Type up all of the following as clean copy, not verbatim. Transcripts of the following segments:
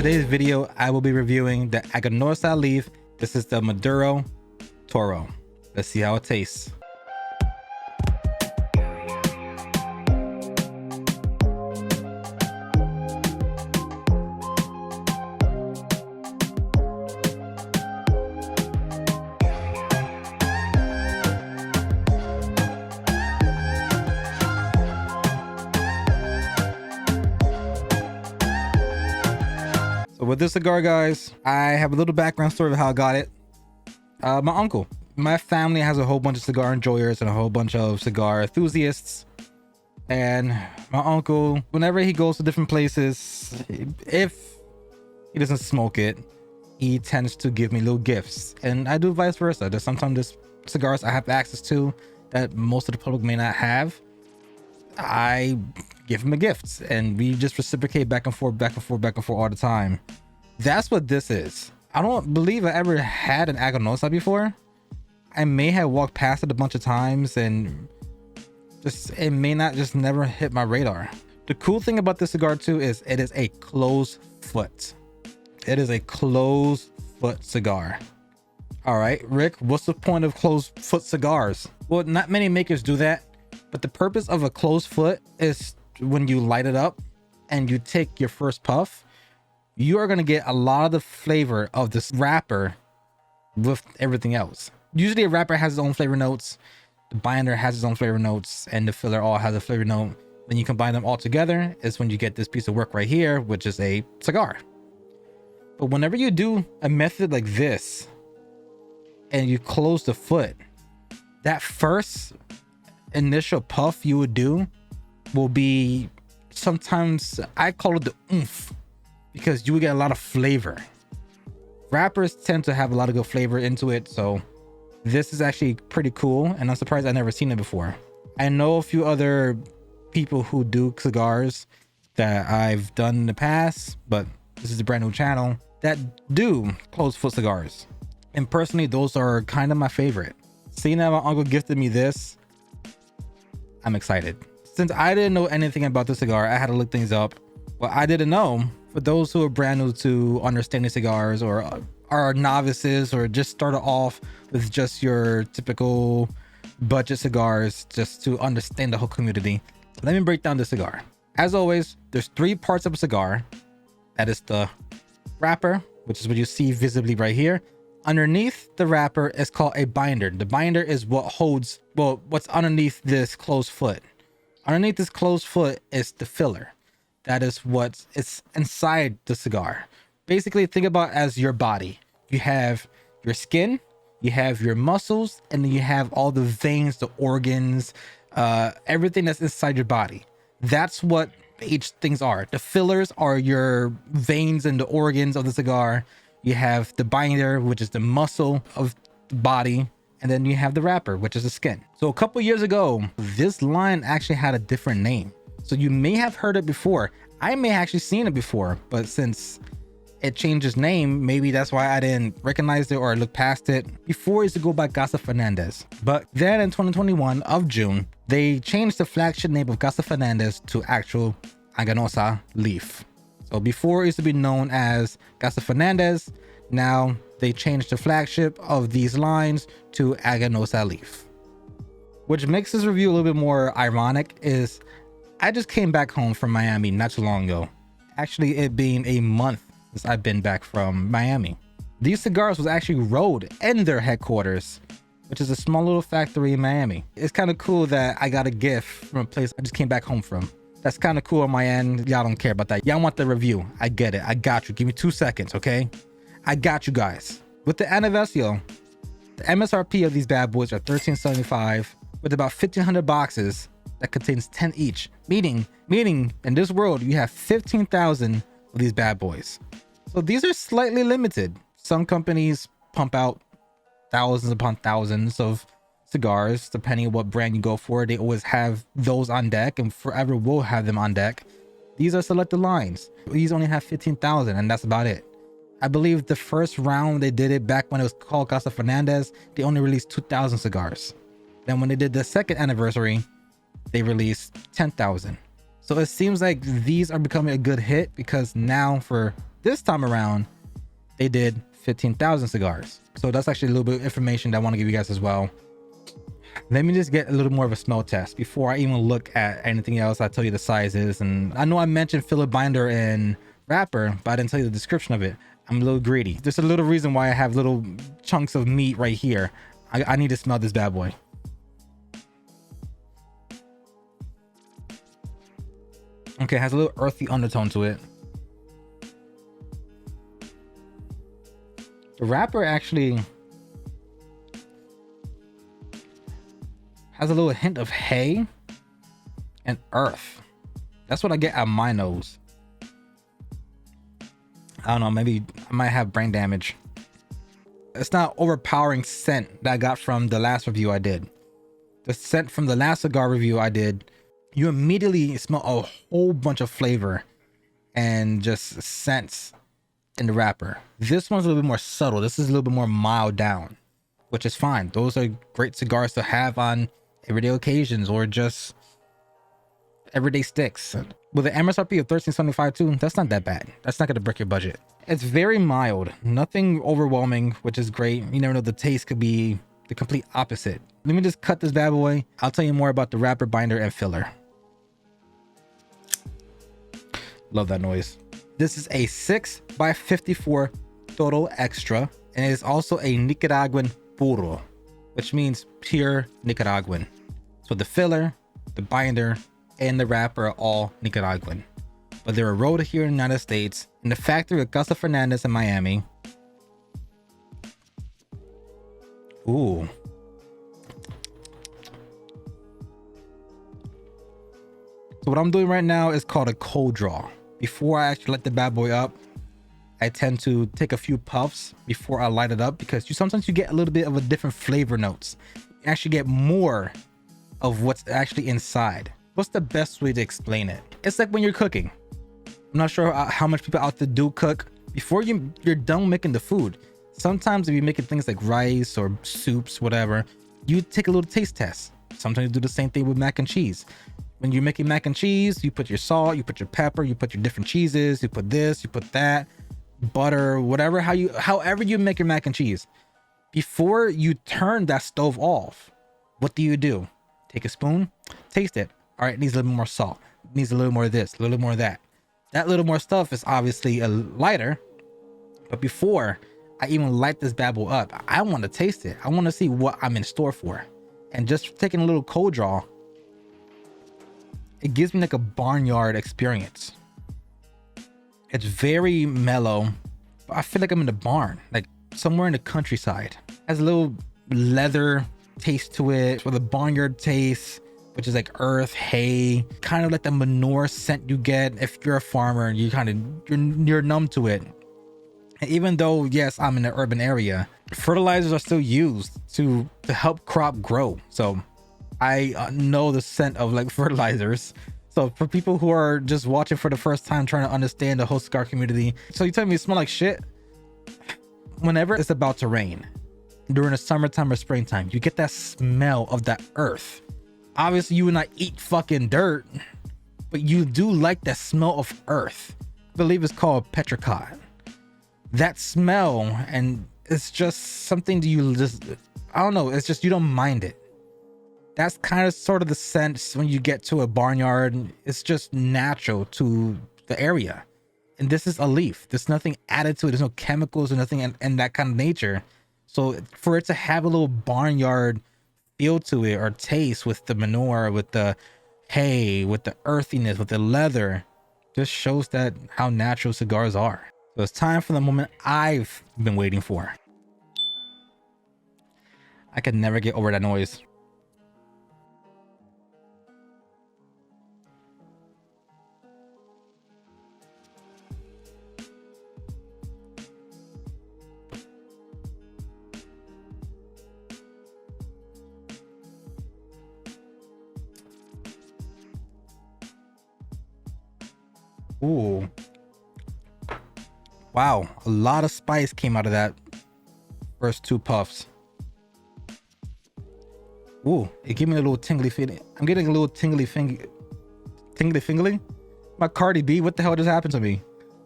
today's video, I will be reviewing the AGANORSA leaf. This is the Maduro Toro. Let's see how it tastes. So with this cigar, guys, I have a little background story of how I got it. My uncle, my family has a whole bunch of cigar enjoyers and a whole bunch of cigar enthusiasts. And my uncle, whenever he goes to different places, if he doesn't smoke it, he tends to give me little gifts. And I do vice versa. There's sometimes there's cigars I have access to that most of the public may not have. I give him a gift and we just reciprocate back and forth all the time. That's what this is. I don't believe I ever had an AGANORSA before. I may have walked past it a bunch of times and just it may not just never hit my radar. The cool thing about this cigar too is it is a closed foot. It is a closed foot cigar. All right, Rick, what's the point of closed foot cigars? Well, not many makers do that. But the purpose of a closed foot is when you light it up and you take your first puff, you are going to get a lot of the flavor of this wrapper with everything else. Usually a wrapper has its own flavor notes, the binder has its own flavor notes, and the filler all has a flavor note. When you combine them all together is when you get this piece of work right here, which is a cigar. But whenever you do a method like this and you close the foot, that first initial puff you would do will be, sometimes I call it the oomph, because you would get a lot of flavor. Wrappers tend to have a lot of good flavor into it, so this is actually pretty cool, and I'm surprised I've never seen it before. I know a few other people who do cigars that I've done in the past, but this is a brand new channel that do closed foot cigars, and personally those are kind of my favorite. Seeing that my uncle gifted me this, I'm excited. Since I didn't know anything about the cigar, I had to look things up. What I didn't know, for those who are brand new to understanding cigars or are novices or just started off with just your typical budget cigars, just to understand the whole community, let me break down the cigar. As always, there's three parts of a cigar. That is the wrapper, which is what you see visibly right here. Underneath the wrapper is called a binder. The binder is what holds, well, what's underneath this closed foot. Underneath this closed foot is the filler. That is what's inside the cigar. Basically, think about it as your body. You have your skin, you have your muscles, and then you have all the veins, the organs, everything that's inside your body. That's what each things are. The fillers are your veins and the organs of the cigar. You have the binder, which is the muscle of the body. And then you have the wrapper, which is the skin. So a couple years ago, this line actually had a different name. So you may have heard it before. I may have actually seen it before, but since it changed its name, maybe that's why I didn't recognize it or look past it. Before it used to go by Casa Fernández. But then in 2021 of June, they changed the flagship name of Casa Fernández to actual AGANORSA leaf. So before it used to be known as Casa Fernández, now they changed the flagship of these lines to AGANORSA leaf. Which makes this review a little bit more ironic is I just came back home from Miami not too long ago. Actually, it being a month since I've been back from Miami. These cigars was actually rolled in their headquarters, which is a small little factory in Miami. It's kind of cool that I got a gift from a place I just came back home from. That's kind of cool on my end. Y'all don't care about that. Y'all want the review. I get it. I got you. Give me 2 seconds, okay? I got you guys. With the Aniversario, the MSRP of these bad boys are $13.75 with about 1,500 boxes that contains 10 each. Meaning in this world, you have 15,000 of these bad boys. So these are slightly limited. Some companies pump out thousands upon thousands of cigars, depending on what brand you go for. They always have those on deck and forever will have them on deck. These are selected lines. These only have 15,000 and that's about it. I believe the first round they did it back when it was called Casa Fernández, they only released 2,000 cigars. Then when they did the second anniversary, they released 10,000. So it seems like these are becoming a good hit because now for This time around, they did 15,000 cigars. So that's actually a little bit of information that I want to give you guys as well. Let me just get a little more of a smell test before I even look at anything else. I tell you the sizes, and I know I mentioned filler binder and wrapper, but I didn't tell you the description of it. I'm a little greedy. There's a little reason why I have little chunks of meat right here. I need to smell this bad boy. Okay, it has a little earthy undertone to it. The wrapper actually has a little hint of hay and earth. That's what I get at my nose. I don't know, maybe I might have brain damage. It's not overpowering scent that I got from the last review I did. The scent from the last cigar review I did, you immediately smell a whole bunch of flavor and just scents in the wrapper. This one's a little bit more subtle. This is a little bit more mild down, which is fine. Those are great cigars to have on everyday occasions or just everyday sticks. With an MSRP of $13.75 too, that's not that bad. That's not gonna break your budget. It's very mild, nothing overwhelming, which is great. You never know, the taste could be the complete opposite. Let me just cut this bad boy. I'll tell you more about the wrapper, binder, and filler. Love that noise. This is a 6x54 Toro Extra, and it is also a Nicaraguan puro, which means pure Nicaraguan. So the filler, the binder, and the wrapper are all Nicaraguan, but they're rolled here in the United States in the factory of Casa Fernández in Miami. Ooh. So what I'm doing right now is called a cold draw. Before I actually light the bad boy up, I tend to take a few puffs before I light it up, because sometimes you get a little bit of a different flavor notes. You actually get more of what's actually inside. What's the best way to explain it? It's like when you're cooking. I'm not sure how much people out there do cook. Before you're done making the food, sometimes if you're making things like rice or soups, whatever, you take a little taste test. Sometimes you do the same thing with mac and cheese. When you're making mac and cheese, you put your salt, you put your pepper, you put your different cheeses, you put this, you put that, butter, whatever, however you make your mac and cheese. Before you turn that stove off, what do? Take a spoon, taste it. All right, it needs a little more salt, it needs a little more of this, a little more of that. That little more stuff is obviously a lighter, but before I even light this bad boy up, I want to taste it. I want to see what I'm in store for. And just taking a little cold draw, it gives me like a barnyard experience. It's very mellow, but I feel like I'm in the barn, like somewhere in the countryside. It has a little leather taste to it with a barnyard taste, which is like earth, hay, kind of like the manure scent you get if you're a farmer and you're numb to it. And even though, yes, I'm in an urban area, fertilizers are still used to help crop grow. So I know the scent of like fertilizers. So for people who are just watching for the first time, trying to understand the whole cigar community, so you tell me it smell like shit? Whenever it's about to rain, during the summertime or springtime, you get that smell of that earth. Obviously you would not eat fucking dirt, but you do like that smell of earth. I believe it's called petrichor. That smell, and it's just something that you just, I don't know, it's just, you don't mind it. That's kind of sort of the sense when you get to a barnyard. It's just natural to the area. And this is a leaf. There's nothing added to it. There's no chemicals or nothing in that kind of nature. So for it to have a little barnyard feel to it or taste with the manure, with the hay, with the earthiness, with the leather, just shows that how natural cigars are. So it's time for the moment I've been waiting for. I can never get over that noise. Ooh. Wow, a lot of spice came out of that first two puffs. Ooh, it gave me a little tingly feeling. I'm getting a little tingly fingly. My Cardi B, what the hell just happened to me?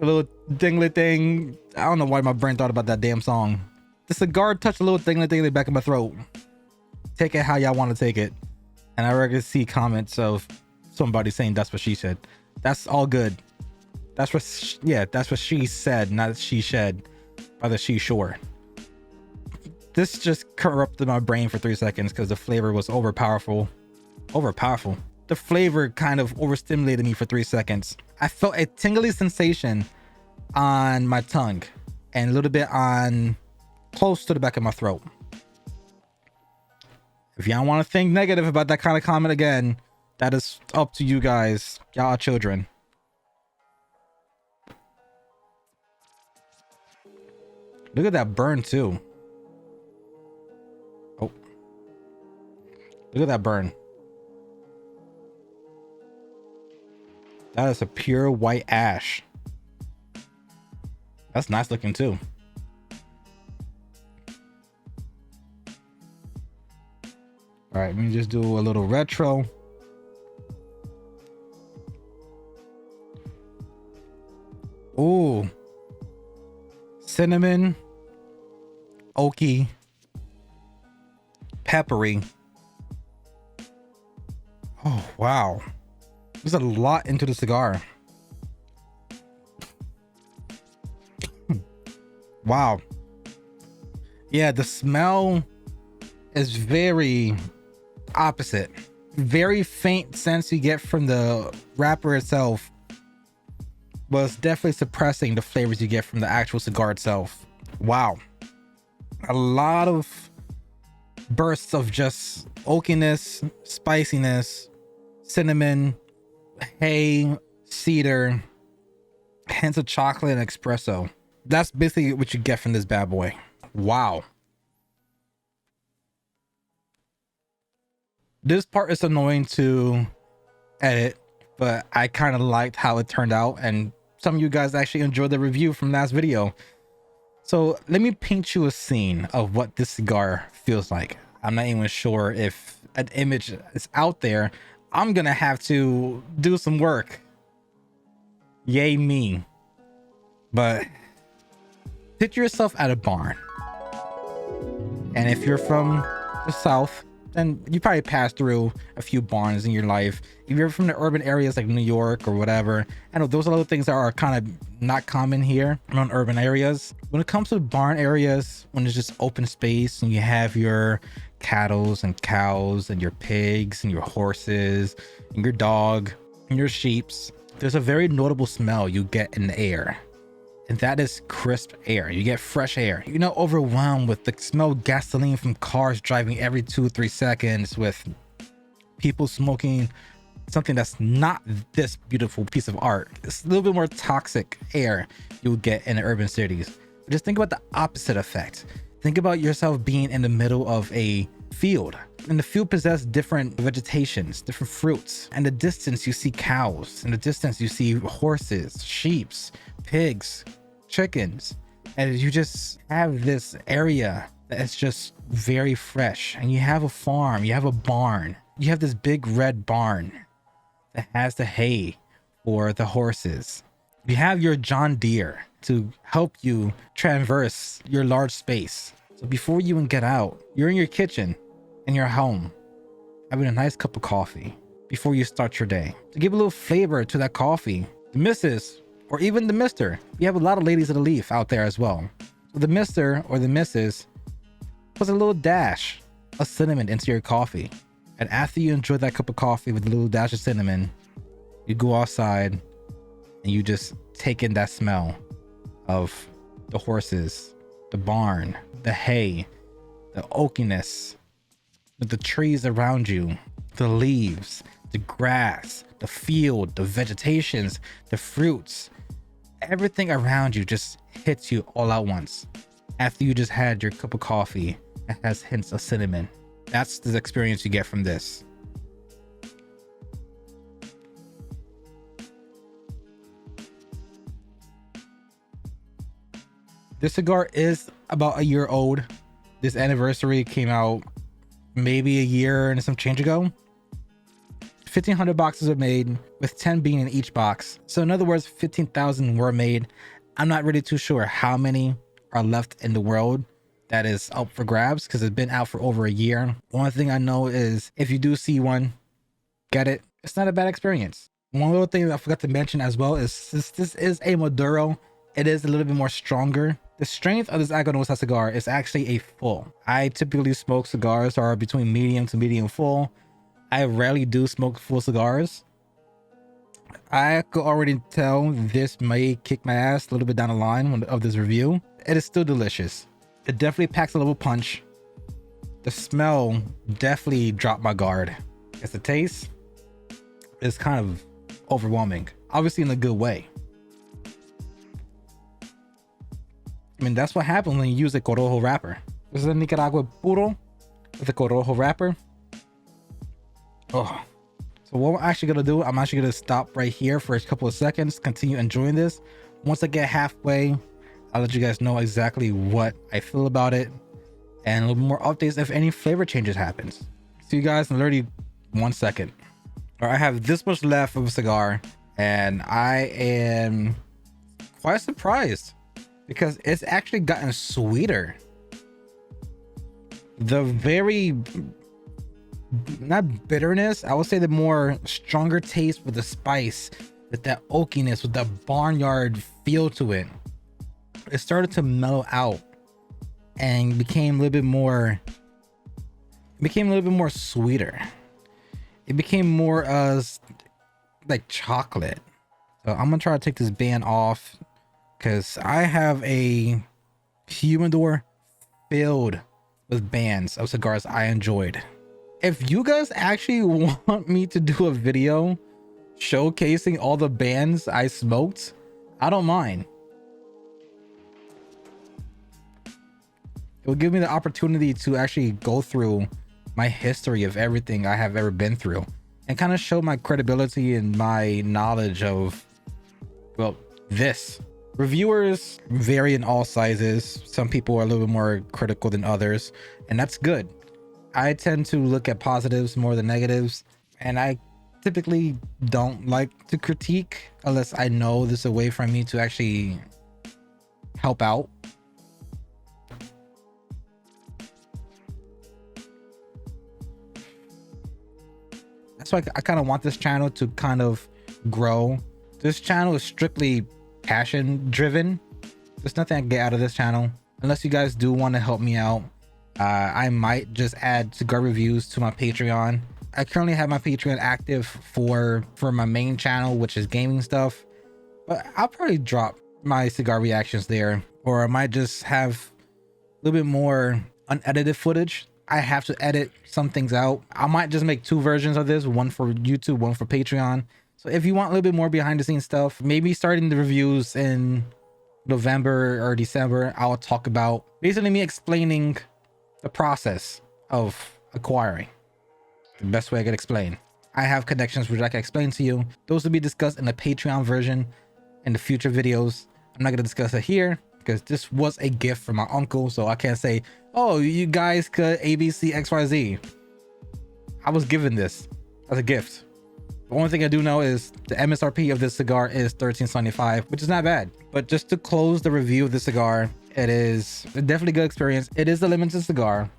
A little dingly thing. I don't know why my brain thought about that damn song. The cigar touched a little dingly thing in the back of my throat. Take it how y'all want to take it. And I regularly see comments of somebody saying that's what she said. That's all good. That's what, yeah, that's what she said, not she shed by the she shore. This just corrupted my brain for 3 seconds because the flavor was overpowerful. The flavor kind of overstimulated me for 3 seconds. I felt a tingly sensation on my tongue and a little bit on close to the back of my throat. If y'all want to think negative about that kind of comment again, that is up to you guys. Y'all are children. Look at that burn too. Oh, look at that burn. That is a pure white ash. That's nice looking too. All right, let me just do a little retro. Ooh, cinnamon, oaky, peppery. Oh, wow. There's a lot into the cigar. Wow. Yeah, the smell is very opposite. Very faint sense you get from the wrapper itself, but it's definitely suppressing the flavors you get from the actual cigar itself. Wow. A lot of bursts of just oakiness, spiciness, cinnamon, hay, cedar, hints of chocolate, and espresso. That's basically what you get from this bad boy. Wow. This part is annoying to edit, but I kind of liked how it turned out, and some of you guys actually enjoyed the review from last video. So let me paint you a scene of what this cigar feels like. I'm not even sure if an image is out there. I'm gonna have to do some work. Yay me. But picture yourself at a barn. And if you're from the South, then you probably passed through a few barns in your life. If you're from the urban areas like New York or whatever, I know those are little things that are kind of not common here around urban areas. When it comes to barn areas, when it's just open space and you have your cattle and cows and your pigs and your horses and your dog and your sheeps, there's a very notable smell you get in the air. And that is crisp air. You get fresh air. You're not overwhelmed with the smell of gasoline from cars driving every 2-3 seconds, with people smoking something that's not this beautiful piece of art. It's a little bit more toxic air you'll get in the urban cities. But just think about the opposite effect. Think about yourself being in the middle of a field. And the field possesses different vegetations, different fruits. In the distance, you see cows. In the distance, you see horses, sheep, pigs, chickens. And you just have this area that's just very fresh. And you have a farm, you have a barn. You have this big red barn that has the hay for the horses. You have your John Deere to help you traverse your large space. So before you even get out, you're in your kitchen in your home having a nice cup of coffee before you start your day. To give a little flavor to that coffee, the missus or even the mister, you have a lot of ladies of the leaf out there as well. So the mister or the missus puts a little dash of cinnamon into your coffee. And after you enjoy that cup of coffee with a little dash of cinnamon, you go outside and you just take in that smell of the horses, the barn, the hay, the oakiness, the trees around you, the leaves, the grass, the field, the vegetations, the fruits. Everything around you just hits you all at once after you just had your cup of coffee that has hints of cinnamon. That's the experience you get from this. This cigar is about a year old. This Anniversary came out maybe a year and some change ago. 1,500 boxes are made, with 10 being in each box. So in other words, 15,000 were made. I'm not really too sure how many are left in the world that is up for grabs, because it's been out for over a year. One thing I know is if you do see one, get it. It's not a bad experience. One little thing that I forgot to mention as well is this is a Maduro. It is a little bit more stronger. The strength of this AGANORSA cigar is actually a full. I typically smoke cigars that are between medium to medium full. I rarely do smoke full cigars. I could already tell this may kick my ass a little bit down the line of this review. It is still delicious. It definitely packs a little punch. The smell definitely dropped my guard. It's the taste is kind of overwhelming, obviously in a good way. I mean, that's what happens when you use a Corojo wrapper. This is a Nicaragua puro with a Corojo wrapper. Oh, so what I'm actually gonna do, I'm actually gonna stop right here for a couple of seconds, continue enjoying this. Once I get halfway, I'll let you guys know exactly what I feel about it and a little more updates if any flavor changes happens. See you guys in literally 1 second. All right, I have this much left of a cigar and I am quite surprised because it's actually gotten sweeter. The very, not bitterness, I would say the more stronger taste with the spice, with that oakiness, with that barnyard feel to it. It started to mellow out and became a little bit more sweeter. It became more like chocolate. So I'm gonna try to take this band off because I have a humidor filled with bands of cigars I enjoyed. If you guys actually want me to do a video showcasing all the bands I smoked, I don't mind. It will give me the opportunity to actually go through my history of everything I have ever been through and kind of show my credibility and my knowledge of, well, this. Reviewers vary in all sizes. Some people are a little bit more critical than others, and that's good. I tend to look at positives more than negatives, and I typically don't like to critique unless I know there's a way for me to actually help out. That's why I kind of want this channel to kind of grow. This channel is strictly passion driven. There's nothing I can get out of this channel. Unless you guys do want to help me out, I might just add cigar reviews to my Patreon. I currently have my Patreon active for my main channel, which is gaming stuff, but I'll probably drop my cigar reactions there, or I might just have a little bit more unedited footage. I have to edit some things out. I might just make 2 versions of this, one for YouTube, one for Patreon. So if you want a little bit more behind the scenes stuff, maybe starting the reviews in November or December, I'll talk about basically me explaining the process of acquiring. The best way I can explain. I have connections which I can explain to you. Those will be discussed in the Patreon version in the future videos. I'm not going to discuss it here because this was a gift from my uncle, so I can't say, oh, you guys could ABC XYZ. I was given this as a gift. The only thing I do know is the MSRP of this cigar is $13.75, which is not bad. But just to close the review of the cigar, it is a definitely good experience. It is a limited cigar.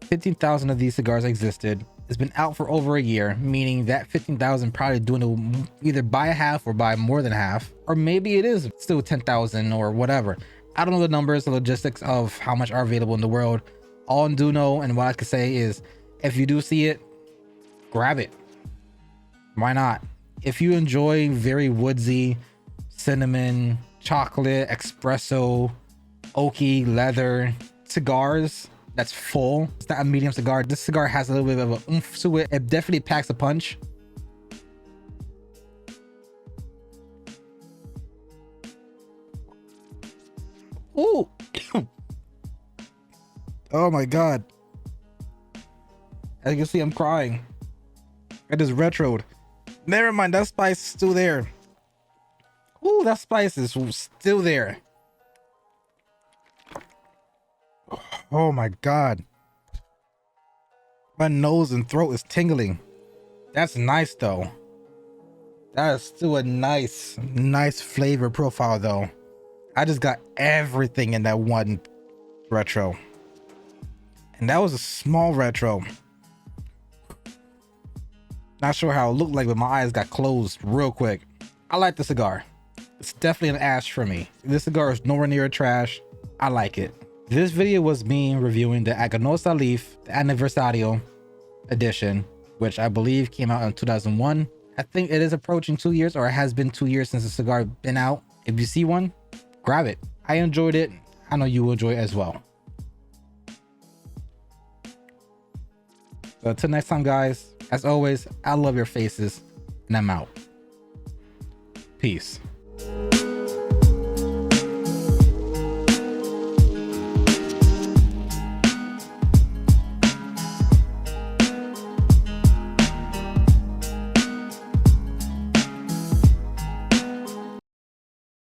15,000 of these cigars existed. It's been out for over a year, meaning that 15,000 probably doing it either by half or by more than half, or maybe it is still 10,000 or whatever. I don't know the numbers, the logistics of how much are available in the world. All I do know and what I can say is if you do see it, grab it. Why not? If you enjoy very woodsy, cinnamon, chocolate, espresso, oaky, leather cigars that's full, it's not a medium cigar. This cigar has a little bit of a oomph to it. It definitely packs a punch. Ooh. Oh my god. As you can see, I'm crying. I just retroed. Never mind, that spice is still there. Ooh, that spice is still there. Oh my god. My nose and throat is tingling. That's nice though. That is still a nice flavor profile though. I just got everything in that one retro. And that was a small retro. Not sure how it looked like, but my eyes got closed real quick. I like the cigar. It's definitely an ash for me. This cigar is nowhere near trash. I like it. This video was me reviewing the AGANORSA leaf, the Aniversario edition, which I believe came out in 2001. I think it is approaching 2 years, or it has been 2 years since the cigar been out. If you see one, grab it. I enjoyed it. I know you will enjoy it as well. So until next time, guys, as always, I love your faces, and I'm out. Peace.